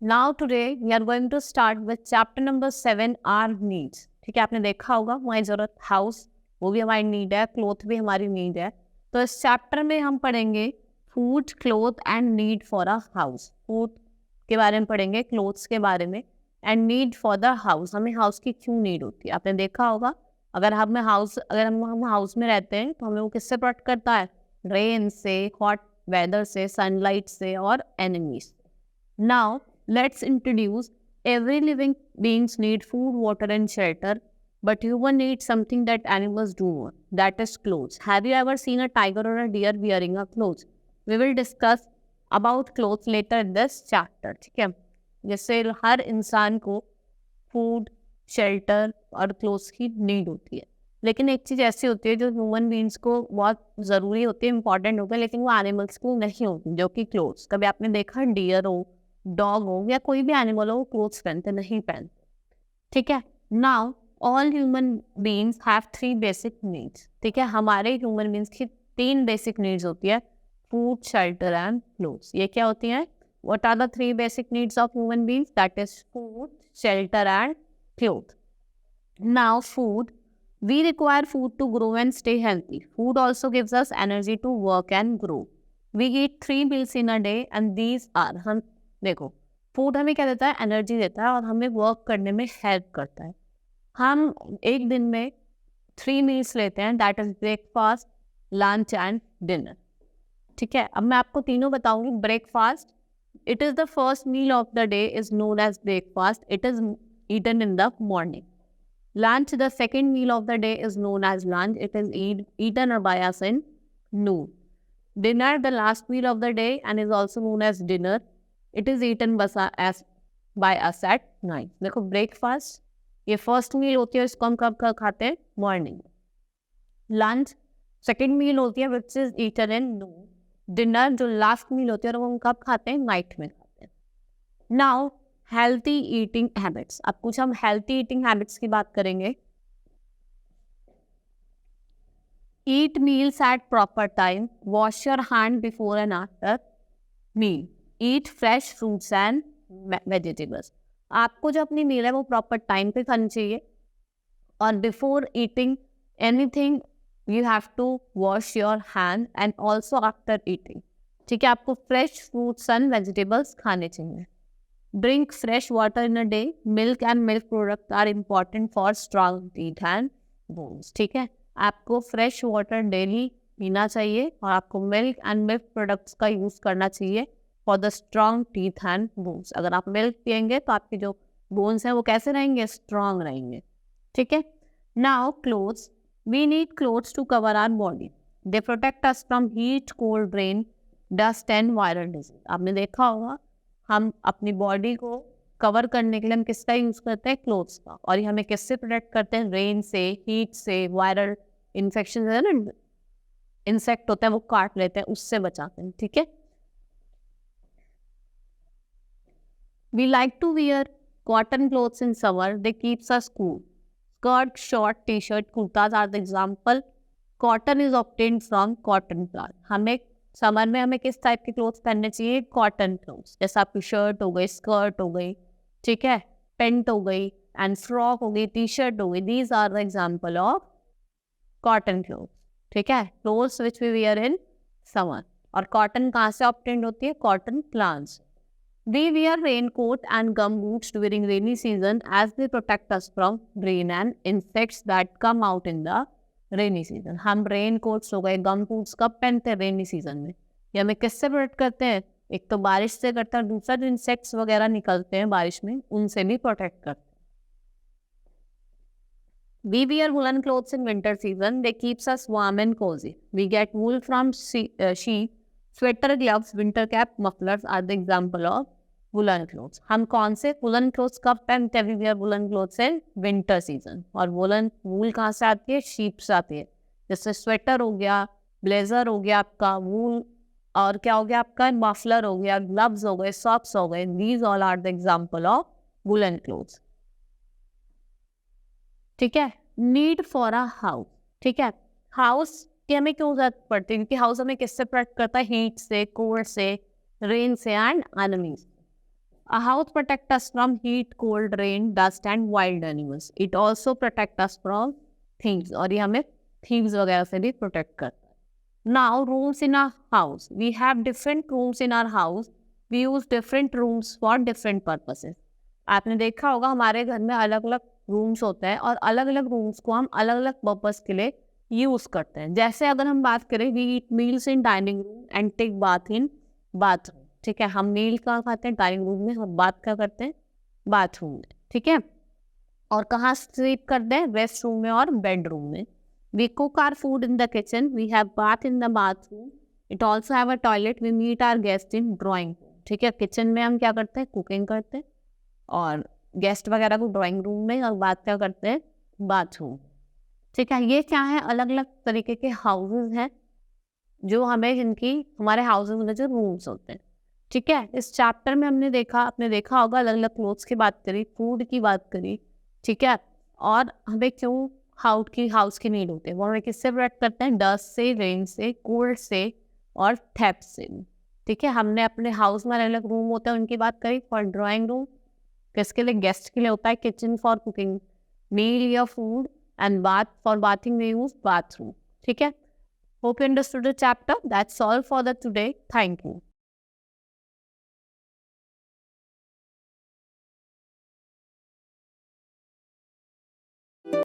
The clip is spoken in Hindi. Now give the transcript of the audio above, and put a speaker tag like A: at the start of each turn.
A: Now today we are going to start with chapter number 7 our needs. ठीक है, आपने देखा होगा हमारी जरूरत हाउस, वो भी हमारी नीड है, क्लोथ भी हमारी नीड है। तो इस चैप्टर में हम पढ़ेंगे food, cloth and need for a house. Food के बारे में पढ़ेंगे, क्लोथ्स के बारे में, and need for the house, हमें हाउस की क्यों नीड होती है। आपने देखा होगा अगर हम हाउस में रहते हैं तो हमें वो किससे प्रोटेक्ट करता है? रेन से, हॉट वेदर से, सनलाइट से और enemies. Now let's introduce every living beings need food, water and shelter, but human needs something that animals do not, that is clothes. Have you ever seen a tiger or a deer wearing a clothes? We will discuss about clothes later in this chapter. ठीक है, जैसे हर इंसान को फूड, शेल्टर और क्लोथ्स की नीड होती है, लेकिन एक चीज़ ऐसी होती है जो ह्यूमन बींग्स को बहुत ज़रूरी होती है, इंपॉर्टेंट होती है, लेकिन वो एनिमल्स को नहीं होती, जो कि क्लोथ्स। कभी आपने देखा डियर हो, डॉग हो या कोई भी एनिमल हो, क्लोथ्स पहनते नहीं पहनते। ठीक है, now all human beings have 3 basic needs. ठीक है, हमारे ह्यूमन बीइंग्स की 3 बेसिक नीड्स होती है, फूड, शेल्टर एंड क्लोथ्स। ये क्या होती है? What are the 3 basic needs of human beings? That is food, shelter and cloth. Now food, we require food to grow and stay healthy. Food also gives us energy to work and grow. We eat 3 meals in a day and these are, हम देखो, फूड हमें क्या देता है? एनर्जी देता है और हमें वर्क करने में हेल्प करता है। हम एक दिन में 3 मील्स लेते हैं, that is breakfast, lunch and dinner. ठीक है, अब मैं आपको तीनों बताऊंगी। Breakfast, it is the first meal of the day, is known as breakfast, it is eaten in the morning. Lunch, the second meal of the day, is known as lunch. It is eaten by us in noon. Dinner, the last meal of the day and is also known as dinner. It is eaten by us at night. देखो, ब्रेकफास्ट ये फर्स्ट मील होती है, इसको हम कब खाते हैं? मॉर्निंग। लंच सेकेंड मील होती है, which is eaten in noon. Dinner जो लास्ट मील होती है, वो हम कब खाते हैं? नाइट में खाते हैं। Now healthy eating habits. अब कुछ हम हेल्थी ईटिंग हैबिट्स की बात करेंगे। Eat meals at proper time, wash your hand before and after meal, eat fresh fruits and vegetables. आपको जो अपनी मील है वो प्रॉपर टाइम पे खानी चाहिए, और before eating anything you have to wash your hand and also after eating. ठीक है, आपको फ्रेश फ्रूट्स एंड वेजिटेबल्स खाने चाहिए। Drink fresh water in a day. Milk and milk products are important for strong teeth and bones. ठीक है, आपको फ्रेश वाटर डेली पीना चाहिए और आपको मिल्क एंड मिल्क प्रोडक्ट्स का यूज़ करना चाहिए for the strong teeth and bones. अगर आप मिल्क पियेंगे तो आपके जो बोन्स हैं वो कैसे रहेंगे? स्ट्रॉन्ग रहेंगे। ठीक है, now clothes, we need clothes to cover our body. They protect us from heat, cold, rain, dust and viral disease. आपने देखा होगा हम अपनी बॉडी को कवर करने के लिए हम किसका यूज़ करते हैं? क्लोथ्स का। और ये हमें किससे प्रोटेक्ट करते हैं? रेन से, हीट से, वायरल इन्फेक्शन है ना, इंसेक्ट होता है वो काट लेते हैं, उससे बचाते हैं। ठीक है, we like to wear cotton clothes in summer, they keeps us cool. Skirt, short, T shirt, kurtas are the example. Cotton is obtained from cotton plant. हमें समर में हमें किस टाइप के क्लोथ्स पहनने चाहिए? Cotton clothes. जैसे आपकी शर्ट हो गई, स्कर्ट हो गई, ठीक है, पेंट हो गई एंड फ्रॉक हो गई, टी शर्ट हो गई, these are the example of cotton clothes. ठीक है, clothes which we wear in summer. और कॉटन कहाँ से ऑब्टेन्ड होती है? Cotton plants. We wear raincoat and gum boots during rainy season as they protect us from rain and insects that come out in the rainy season. हम रेन कोट्स हो गए, गम बूट्स कब पहनते हैं? रेनी सीजन में। ये हमें किससे प्रोटेक्ट करते हैं? एक तो बारिश से करते हैं, दूसरा जो इंसेक्ट्स वगैरह निकलते हैं बारिश में, उनसे भी प्रोटेक्ट करते हैं। We wear woollen clothes in winter season, they keeps us warm and cosy. We get wool from sheep, sweater, gloves, winter cap, mufflers are the example of woollen clothes. हम कौन से वुलन क्लोथ्स कब पहनते हैं? We wear woollen clothes in winter season. और वुलन वूल कहाँ से आती है? शीप से आती है। जैसे स्वेटर हो गया, ब्लेजर हो गया आपका, वूल, और क्या हो गया आपका? मफलर हो गया, ग्लव्स हो गए, सॉक्स हो गए, these all are the example of woollen clothes. ठीक है, नीड फॉर अ हाउस। ठीक है, हाउस की हमें क्यों जरूरत पड़ती है? क्योंकि हाउस हमें किससे प्रोटेक्ट करता है? हीट से, कोल्ड से, रेन से and enemies. A house protect us from heat, cold, rain, dust and wild animals. It also protect us from thieves. और ये हमें thieves वगैरह से भी protect करता है. Now rooms in our house. We have different rooms in our house. We use different rooms for different purposes. आपने देखा होगा हमारे घर में अलग अलग रूम्स होते हैं और अलग अलग रूम्स को हम अलग अलग पर्पस के लिए यूज करते हैं. जैसे अगर हम बात करें, we eat meals in dining room and take bath in bathroom. ठीक है, हम मील कहाँ खाते हैं? डाइनिंग रूम में. हम बात क्या करते हैं? बाथरूम में. ठीक है, और कहाँ स्लीप करते हैं? रेस्ट रूम में और बेडरूम में. We cook our food in the kitchen. We have bath in the bathroom. It also have a toilet. We meet our guest in drawing room. ठीक है, किचन में हम क्या करते हैं? कुकिंग करते हैं और गेस्ट वगैरह को ड्राइंग रूम में, और बात क्या करते हैं? बाथरूम. ठीक है, ये क्या है? अलग अलग तरीके के हाउसेज हैं जो हमें इनकी हमारे हाउसेज में जो रूम्स होते हैं. ठीक है, इस चैप्टर में आपने देखा होगा अलग अलग क्लोथ्स की बात करी, फूड की बात करी. ठीक है, और हमें क्यों हाउस की नीड होती है, वो हमें किससे प्रोटेक्ट करते हैं? डस्ट से, रेन से, कोल्ड से और थेफ्ट से. ठीक है, हमने अपने हाउस में अलग अलग रूम होते हैं उनकी बात करी. फॉर ड्राइंग रूम किसके लिए? गेस्ट के लिए होता है. किचन फॉर कुकिंग मील या food, and bath for bathing we use bathroom. ठीक है, hope you understood the chapter. That's all for the today. Thank you.